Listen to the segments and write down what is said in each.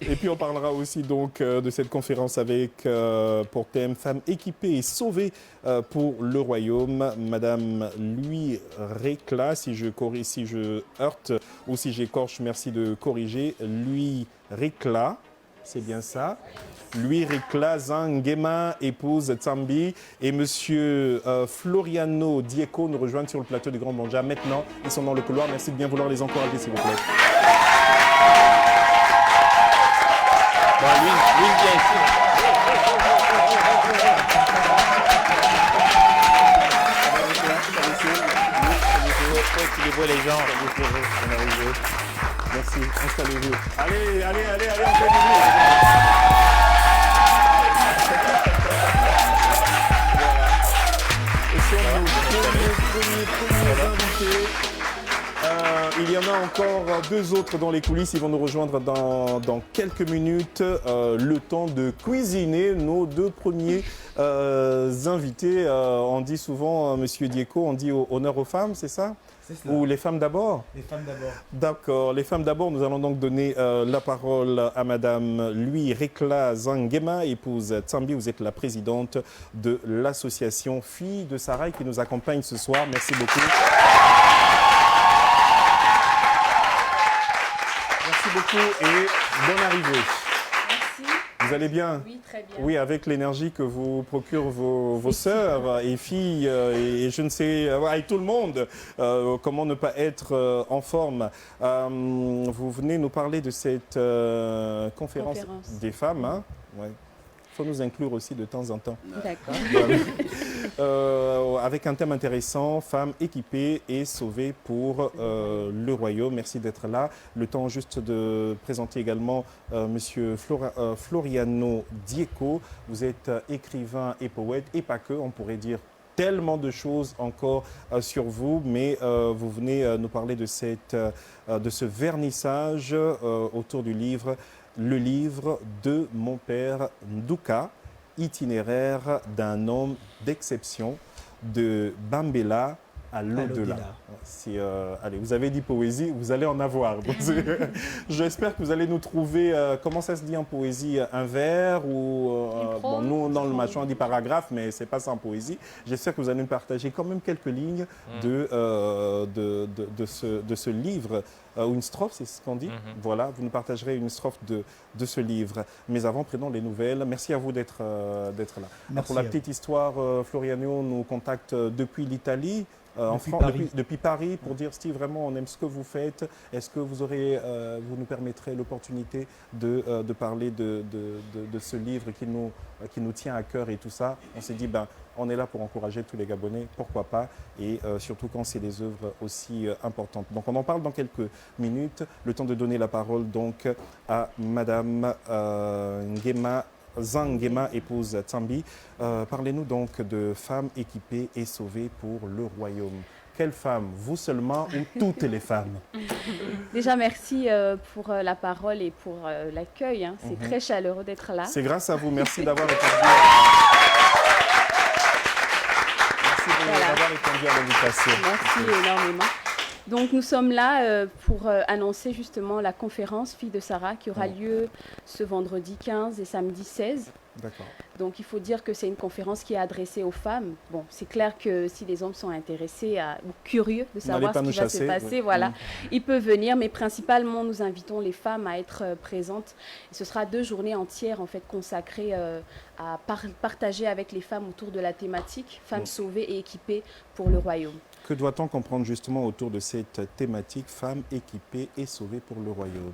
Et puis on parlera aussi donc de cette conférence avec pour thème Femmes équipées et sauvées pour le royaume. Madame Louis Récla, si je corrige, si je heurte ou si j'écorche, merci de corriger. Louis Récla, c'est bien ça. Louis Récla Zangema, épouse Tsambi, et monsieur Floriano Dieko nous rejoignent sur le plateau du Grand Banja. Maintenant, ils sont dans le couloir. Merci de bien vouloir les encourager, s'il vous plaît. Bon, lui, bien ici. Tu les vois, les gens. Merci, installez-vous. Allez, on fait du bruit. Et sur nos premiers invités, il y en a encore deux autres dans les coulisses. Ils vont nous rejoindre dans quelques minutes. Le temps de cuisiner nos deux premiers invités. On dit souvent, Monsieur Dieko, on dit honneur aux femmes, c'est ça? Ou les femmes d'abord? Les femmes d'abord. D'accord, les femmes d'abord. Nous allons donc donner la parole à Madame Louis Récla Zangema, épouse Tsambi. Vous êtes la présidente de l'association Filles de Saraï qui nous accompagne ce soir. Merci beaucoup. Merci beaucoup et bonne arrivée. Merci. Vous allez bien? Oui, très bien. Oui, avec l'énergie que vous procurent vos sœurs et filles et je ne sais, et tout le monde, comment ne pas être en forme. Vous venez nous parler de cette conférence des femmes. Hein? Ouais. Il faut nous inclure aussi de temps en temps. D'accord. Avec un thème intéressant, femmes équipées et sauvées pour le royaume. Merci d'être là. Le temps juste de présenter également Monsieur Floriano Dieko. Vous êtes écrivain et poète, et pas que, on pourrait dire tellement de choses encore sur vous, mais vous venez nous parler de ce vernissage autour du livre Le livre de mon père Ndouka, itinéraire d'un homme d'exception, de Bambela à l'au-delà. Allez, vous avez dit poésie, vous allez en avoir. J'espère que vous allez nous trouver, comment ça se dit en poésie, un vers ou... bon, nous, dans le machin, on dit paragraphe, mais ce n'est pas ça en poésie. J'espère que vous allez nous partager quand même quelques lignes de ce livre, ou une strophe, c'est ce qu'on dit. Voilà, vous nous partagerez une strophe de ce livre. Mais avant, prenons les nouvelles. Merci à vous d'être là. Pour la petite histoire, Floriano nous contacte depuis l'Italie. Depuis Paris, pour dire Steve, vraiment on aime ce que vous faites. Est-ce que vous nous permettrez l'opportunité de parler de ce livre qui nous tient à cœur et tout ça. On s'est dit, on est là pour encourager tous les Gabonais, pourquoi pas, et surtout quand c'est des œuvres aussi importantes. Donc on en parle dans quelques minutes. Le temps de donner la parole donc à Madame Ngema Zangema, épouse Tsambi. Parlez-nous donc de femmes équipées et sauvées pour le royaume. Quelles femmes? Vous seulement ou toutes les femmes? Déjà, merci pour la parole et pour l'accueil. Hein. C'est très chaleureux d'être là. C'est grâce à vous. Merci d'avoir répondu. Merci d'avoir répondu à l'invitation. Merci énormément. Donc nous sommes là pour annoncer justement la conférence Filles de Sarah qui aura lieu ce vendredi 15 et samedi 16. D'accord. Donc il faut dire que c'est une conférence qui est adressée aux femmes. Bon, c'est clair que si les hommes sont intéressés ou curieux de savoir ce qui va se passer, voilà, ils peuvent venir. Mais principalement, nous invitons les femmes à être présentes. Et ce sera 2 journées entières en fait consacrées à partager avec les femmes autour de la thématique femmes sauvées et équipées pour le royaume. Que doit-on comprendre justement autour de cette thématique femmes équipées et sauvées pour le royaume?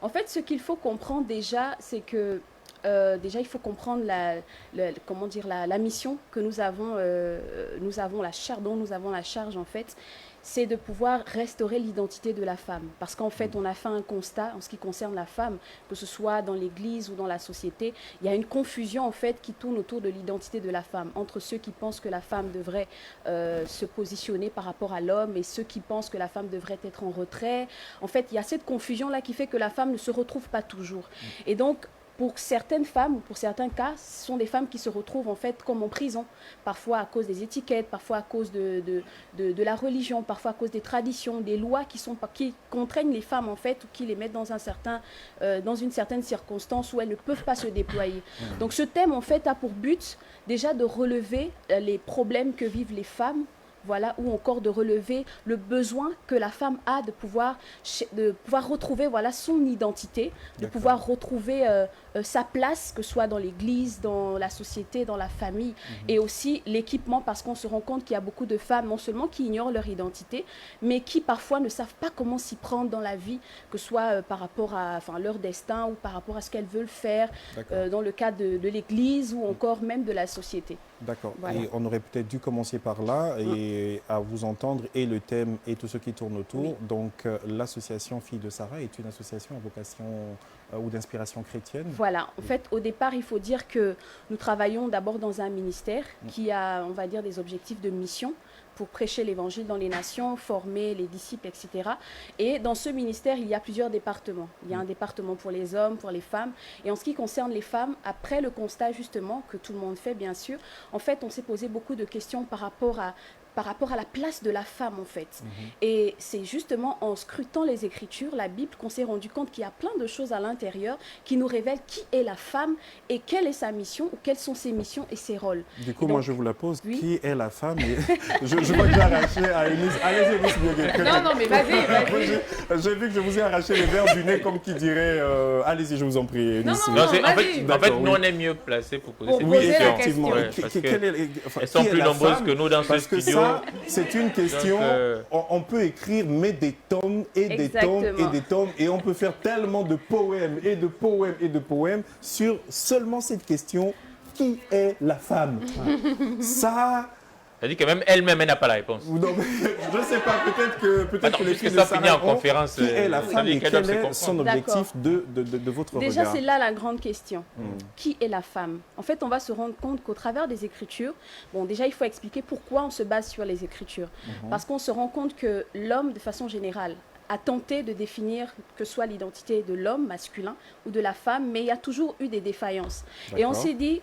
En fait, ce qu'il faut comprendre déjà, c'est que il faut comprendre la mission que nous avons la charge dont nous avons la charge en fait, c'est de pouvoir restaurer l'identité de la femme. Parce qu'en fait, on a fait un constat en ce qui concerne la femme, que ce soit dans l'Église ou dans la société, il y a une confusion en fait qui tourne autour de l'identité de la femme, entre ceux qui pensent que la femme devrait se positionner par rapport à l'homme et ceux qui pensent que la femme devrait être en retrait. En fait, il y a cette confusion-là qui fait que la femme ne se retrouve pas toujours. Et donc, pour certaines femmes ou pour certains cas, ce sont des femmes qui se retrouvent en fait comme en prison, parfois à cause des étiquettes, parfois à cause de la religion, parfois à cause des traditions, des lois qui contraignent les femmes en fait ou qui les mettent dans une certaine circonstance où elles ne peuvent pas se déployer. Donc ce thème en fait a pour but déjà de relever les problèmes que vivent les femmes, voilà, ou encore de relever le besoin que la femme a de pouvoir retrouver voilà, son identité, de pouvoir retrouver sa place, que ce soit dans l'église, dans la société, dans la famille, et aussi l'équipement, parce qu'on se rend compte qu'il y a beaucoup de femmes, non seulement qui ignorent leur identité, mais qui parfois ne savent pas comment s'y prendre dans la vie, que ce soit par rapport à leur destin ou par rapport à ce qu'elles veulent faire, dans le cadre de l'église ou encore même de la société. D'accord. Voilà. Et on aurait peut-être dû commencer par là et à vous entendre et le thème et tout ce qui tourne autour. Oui. Donc, l'association Filles de Sarah est une association à vocation ou d'inspiration chrétienne. Voilà. En fait, au départ, il faut dire que nous travaillons d'abord dans un ministère qui a, on va dire, des objectifs de mission pour prêcher l'évangile dans les nations, former les disciples, etc. Et dans ce ministère, il y a plusieurs départements. Il y a un département pour les hommes, pour les femmes. Et en ce qui concerne les femmes, après le constat justement que tout le monde fait, bien sûr, en fait, on s'est posé beaucoup de questions par rapport à la place de la femme, en fait. Et c'est justement en scrutant les Écritures, la Bible, qu'on s'est rendu compte qu'il y a plein de choses à l'intérieur qui nous révèlent qui est la femme et quelle est sa mission ou quelles sont ses missions et ses rôles. Du coup, donc, moi, je vous la pose. oui. Qui est la femme? Je vois que j'ai arraché à Eunice. Allez-y, Eunice Bioguet. Non, mais vas-y. J'ai vu que je vous ai arraché les verres du nez, comme qui dirait allez-y, je vous en prie, Eunice. Non, En fait, vas-y. nous, on est mieux placés pour poser cette poser la question. Effectivement. question. Ouais, parce que elles sont qui est plus la nombreuses femme? que nous dans ce Parce que studio. ça, c'est une question, Donc, on peut écrire mais des tomes et des tomes et Exactement. des tomes et on peut faire tellement de poèmes et de poèmes et de poèmes sur seulement cette question, qui est la femme? Ça, C'est-à-dire que même elle-même, elle n'a pas la réponse. non, mais je ne sais pas, peut-être Attends, que les puisque filles de ça finit Sarah en ont, conférence, qui est la ça femme veut dire et qu'elles quel doivent se est comprendre. son objectif de votre Déjà, regard? c'est là la grande question. Qui est la femme? En fait, on va se rendre compte qu'au travers des Écritures, bon, déjà, il faut expliquer pourquoi on se base sur les Écritures. Parce qu'on se rend compte que l'homme, de façon générale, a tenté de définir que soit l'identité de l'homme masculin ou de la femme, mais il y a toujours eu des défaillances. Et on D'accord. s'est dit,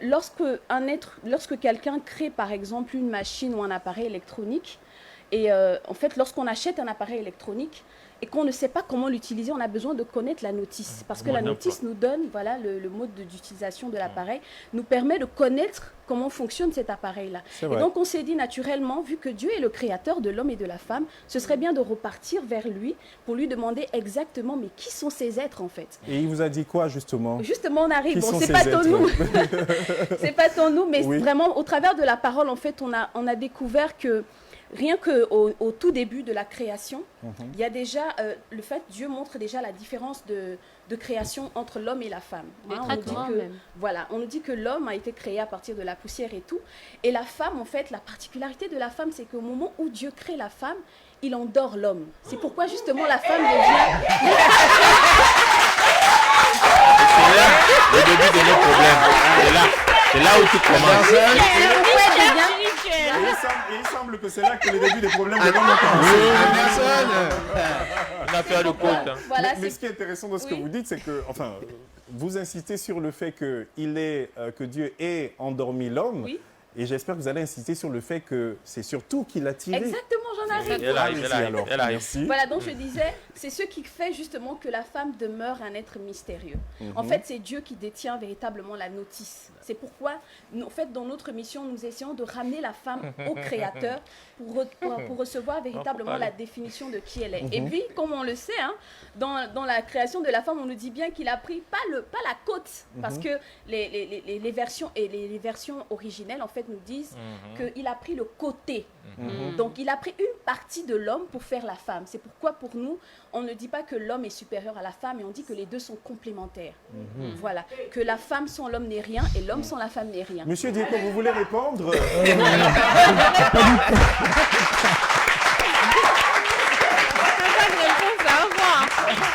lorsque quelqu'un crée par exemple une machine ou un appareil électronique, et en fait, lorsqu'on achète un appareil électronique et qu'on ne sait pas comment l'utiliser, on a besoin de connaître la notice. Parce que la notice nous donne voilà, le mode d'utilisation de l'appareil, nous permet de connaître comment fonctionne cet appareil-là. C'est Et vrai. donc, on s'est dit naturellement, vu que Dieu est le créateur de l'homme et de la femme, ce serait bien de repartir vers lui pour lui demander exactement, mais qui sont ces êtres en fait? Et il vous a dit quoi, justement? Justement, on arrive. Qui Bon, sont c'est ces pas êtres? ton nous. C'est pas ton nous, mais Oui. vraiment, au travers de la parole, en fait, on a découvert que rien qu'au tout début de la création, il y a déjà le fait, Dieu montre déjà la différence de création entre l'homme et la femme. Des On nous dit traitements que, même. voilà, on nous dit que l'homme a été créé à partir de la poussière et tout. Et la femme, en fait, la particularité de la femme, c'est qu'au moment où Dieu crée la femme, il endort l'homme. C'est pourquoi justement la femme devient... C'est là le début de nos problèmes. C'est là où tout commence. Et il semble que c'est là que le début des problèmes de l'homme ont commencé. Une affaire de côte. Hein. Voilà, Mais ce qui est intéressant dans ce que Oui. vous dites, c'est que, enfin, vous insistez sur le fait que Dieu ait endormi l'homme. Oui. Et j'espère que vous allez insister sur le fait que c'est surtout qu'il a tiré. Exactement, j'en arrive. Elle arrive, Allez-y, elle arrive, alors. elle arrive. Merci. Voilà, donc je disais, c'est ce qui fait justement que la femme demeure un être mystérieux. En fait, c'est Dieu qui détient véritablement la notice. C'est pourquoi, en fait, dans notre mission, nous essayons de ramener la femme au Créateur pour recevoir véritablement la définition de qui elle est. Et puis, comme on le sait, hein, dans la création de la femme, on nous dit bien qu'il a pris pas la côte, parce que les versions et les versions originelles, en fait, nous disent qu'il a pris le côté. Donc, il a pris une partie de l'homme pour faire la femme. C'est pourquoi, pour nous, on ne dit pas que l'homme est supérieur à la femme, mais on dit que les deux sont complémentaires. Voilà. Que la femme sans l'homme n'est rien et l'homme sans la femme n'est rien. Monsieur Dieko, vous voulez répondre?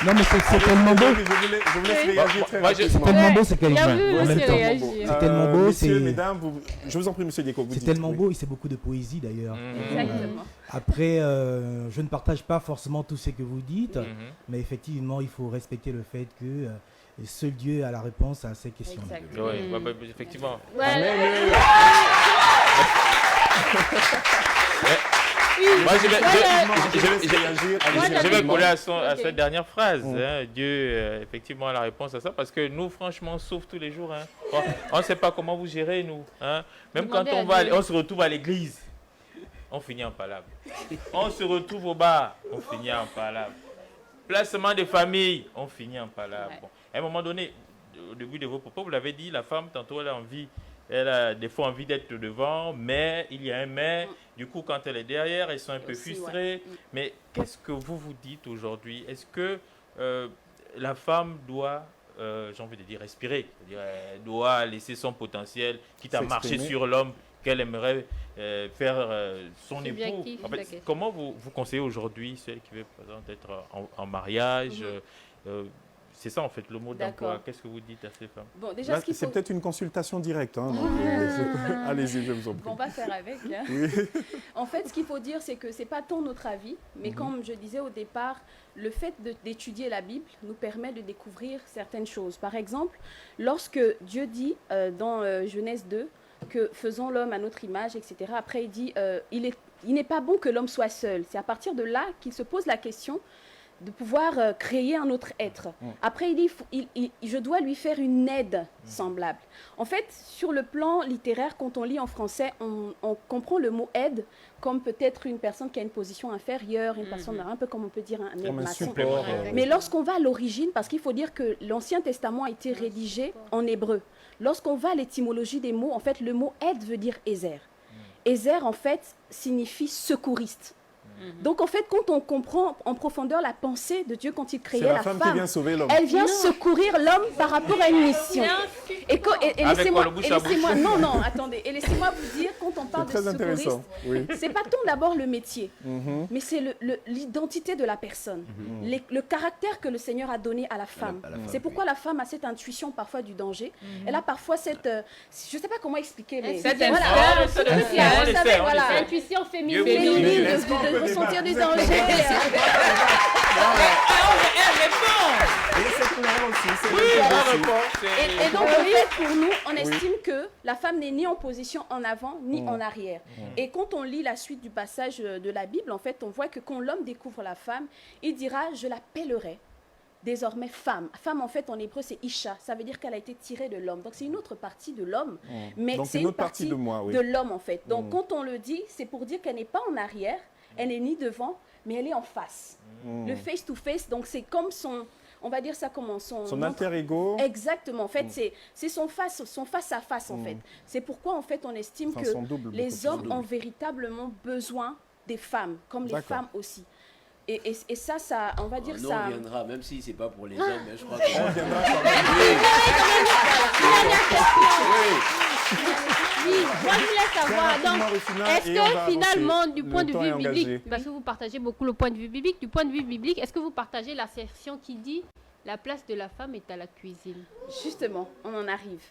Non, mais c'est tellement beau. Je vous laisse réagir très Moi, je- rapidement. C'est tellement beau, c'est qu'elle Il a en vu même aussi temps. réagir. C'est tellement beau, Messieurs, c'est- mesdames, je vous en prie, monsieur Dieko, vous C'est dites, tellement oui. beau et c'est beaucoup de poésie d'ailleurs. Exactement. Après, je ne partage pas forcément tout ce que vous dites, mais effectivement, il faut respecter le fait que Et seul Dieu a la réponse à ces questions. Exactement. Oui, effectivement. Moi, je vais coller à cette dernière phrase. Hein. Dieu, effectivement, a la réponse à ça. Parce que nous, franchement, on souffre tous les jours. Hein. On ne sait pas comment vous gérez, nous. Hein. Même quand on se retrouve à l'église, on finit en palabre. On se retrouve au bar, on finit en palabre. Placement des familles, on finit en palabre. Bon. À un moment donné, au début de vos propos, vous l'avez dit, la femme, tantôt, elle a des fois envie d'être devant, mais il y a un mais. Du coup, quand elle est derrière, elles sont un peu frustrées. Mais qu'est-ce que vous vous dites aujourd'hui? Est-ce que la femme doit, j'ai envie de dire, respirer? C'est-à-dire, elle doit laisser son potentiel, quitte à marcher sur l'homme qu'elle aimerait faire son époux. En fait, comment vous conseillez aujourd'hui celle qui veut, par exemple, être en mariage c'est ça en fait le mot d'emploi. Qu'est-ce que vous dites à ces femmes? Bon, déjà, c'est peut-être une consultation directe. Hein, allez-y, je vous en prie. On va faire avec. Hein. Oui. En fait, ce qu'il faut dire, c'est que ce n'est pas tant notre avis, mais comme je disais au départ, le fait d'étudier la Bible nous permet de découvrir certaines choses. Par exemple, lorsque Dieu dit dans Genèse 2 que faisons l'homme à notre image, etc., après il dit il n'est pas bon que l'homme soit seul. C'est à partir de là qu'il se pose la question de pouvoir créer un autre être. Après, il dit, je dois lui faire une aide semblable. En fait, sur le plan littéraire, quand on lit en français, on comprend le mot aide comme peut-être une personne qui a une position inférieure, une personne un peu comme on peut dire un aide-maçon. Mais lorsqu'on va à l'origine, parce qu'il faut dire que l'Ancien Testament a été rédigé en hébreu, lorsqu'on va à l'étymologie des mots, en fait, le mot aide veut dire Ézer. Ézer, en fait, signifie secouriste. Donc, en fait, quand on comprend en profondeur la pensée de Dieu quand il créait la femme qui vient sauver l'homme. Elle vient secourir l'homme par rapport à une mission. Et laissez-moi, non, attendez. Et laissez-moi vous dire, quand on parle de secouriste, c'est pas tant d'abord le métier, mais c'est l'identité de la personne, le caractère que le Seigneur a donné à la femme. C'est pourquoi la femme a cette intuition parfois du danger. Elle a parfois cette, je sais pas comment expliquer, mais intuition féminine de ressentir du danger. Et donc, en fait, pour nous, on estime que la femme n'est ni en position en avant, ni en arrière. Et quand on lit la suite du passage de la Bible, en fait, on voit que quand l'homme découvre la femme, il dira « je l'appellerai ». Désormais femme. Femme, en fait, en hébreu, c'est Isha. Ça veut dire qu'elle a été tirée de l'homme. Donc, c'est une autre partie de l'homme. Mais c'est une partie de l'homme, en fait. Donc, quand on le dit, c'est pour dire qu'elle n'est pas en arrière, elle n'est ni devant, mais elle est en face. Le face-to-face, donc c'est comme son... On va dire ça comment son alter ego. Exactement. En fait, c'est son face-à-face, en fait. C'est pourquoi, en fait, on estime que les hommes ont véritablement besoin des femmes, comme les femmes aussi. Et ça, on va dire ça... On viendra, même si ce n'est pas pour les hommes, mais je crois qu'on viendra. Oui, moi je voulais savoir, donc, est-ce que finalement, du point de vue biblique, parce que vous partagez beaucoup le point de vue biblique, du point de vue biblique, est-ce que vous partagez l'assertion qui dit la place de la femme est à la cuisine? Justement, on en arrive.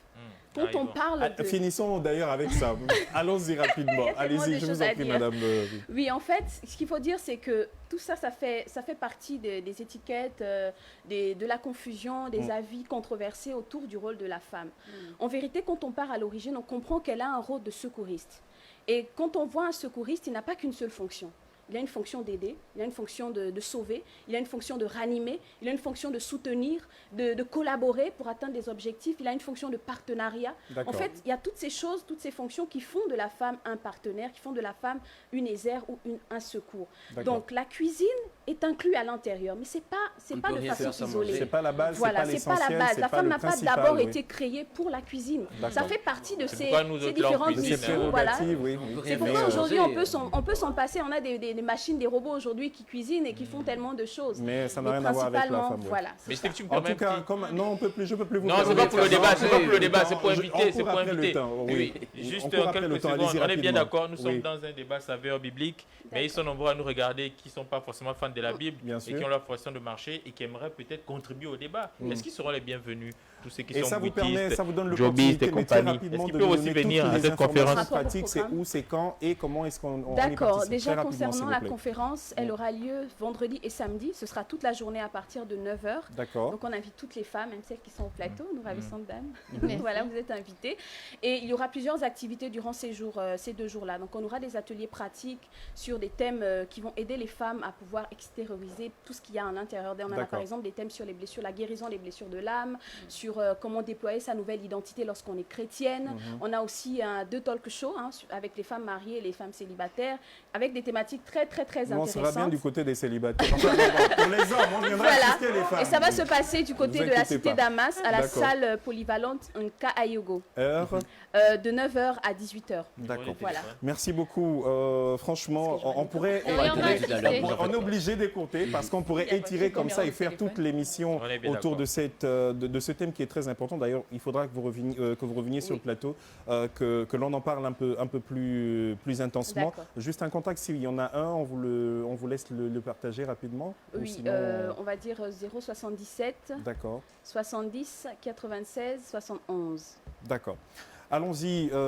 Quand on parle de... Finissons d'ailleurs avec ça. Allons-y rapidement. Allez-y, je vous en prie, madame. Oui, en fait, ce qu'il faut dire, c'est que tout ça, ça fait partie des étiquettes, de la confusion, des avis controversés autour du rôle de la femme. En vérité, quand on part à l'origine, on comprend qu'elle a un rôle de secouriste. Et quand on voit un secouriste, il n'a pas qu'une seule fonction. Il a une fonction d'aider, il a une fonction de sauver, il a une fonction de ranimer, il a une fonction de soutenir, de collaborer pour atteindre des objectifs, il a une fonction de partenariat. En fait, il y a toutes ces choses, toutes ces fonctions qui font de la femme un partenaire, qui font de la femme une Ézer ou un secours. Donc la cuisine est inclue à l'intérieur, mais c'est pas de façon isolée. C'est pas la base, voilà, c'est pas la base. La femme n'a pas d'abord été créée pour la cuisine. Ça fait partie de ces différentes missions. Voilà. C'est pourquoi aujourd'hui on peut s'en passer. On a des machines, des robots aujourd'hui qui cuisinent et qui font tellement de choses. Mais ça n'a rien à voir avec la femme. Voilà. Mais Steve, tu me en tout cas, non, je peux plus vous. Non, c'est pas pour le débat, c'est pas pour le débat, c'est pour inviter, c'est pour inviter. Oui, juste quelques secondes. On est bien d'accord, nous sommes dans un débat saveur biblique, mais ils sont nombreux à nous regarder qui ne sont pas forcément fans de la Bible et qui ont leur façon de marcher et qui aimeraient peut-être contribuer au débat. Est-ce qu'ils seront les bienvenus? Tous ceux qui sont bouddhistes, ça vous donne jobistes et compagnie. Est-ce qu'ils peuvent aussi venir à cette conférence? pratique, c'est où, c'est quand et comment est-ce qu'on D'accord, déjà concernant vous la plaît. conférence, elle aura lieu vendredi et samedi. Ce sera toute la journée à partir de 9 h. D'accord. Donc on invite toutes les femmes, même celles qui sont au plateau, nous ravissantes dames. Merci. Voilà, vous êtes invités. Et il y aura plusieurs activités durant ces 2 jours-là. Donc on aura des ateliers pratiques sur des thèmes qui vont aider les femmes à pouvoir extérioriser tout ce qu'il y a à l'intérieur d'elles. On a D'accord. par exemple des thèmes sur les blessures, la guérison des blessures de l'âme, sur comment déployer sa nouvelle identité lorsqu'on est chrétienne. On a aussi 2 talk shows avec les femmes mariées et les femmes célibataires, avec des thématiques très On intéressantes. sera bien du côté des célibataires. Enfin, bon, pour les hommes, on viendra assister les femmes. Et ça va se passer du côté Vous de la inquiétez cité pas. d'Amas, à la D'accord. salle polyvalente Nka Ayogo, Heure. de 9 h à 18 h. D'accord. Voilà. Merci beaucoup. Franchement, on pourrait... Et on va assister. On est obligé d'écouter parce qu'on pourrait étirer comme ça et faire toute l'émission On est bien autour d'accord. de ce thème qui est très important. D'ailleurs, il faudra que vous reveniez sur le plateau, que l'on en parle un peu plus intensément. D'accord. Juste un contact, s'il y en a un, on vous laisse le partager rapidement. Ou Oui, sinon, on va dire 077 D'accord, 70 96 71. d'accord. Allons-y.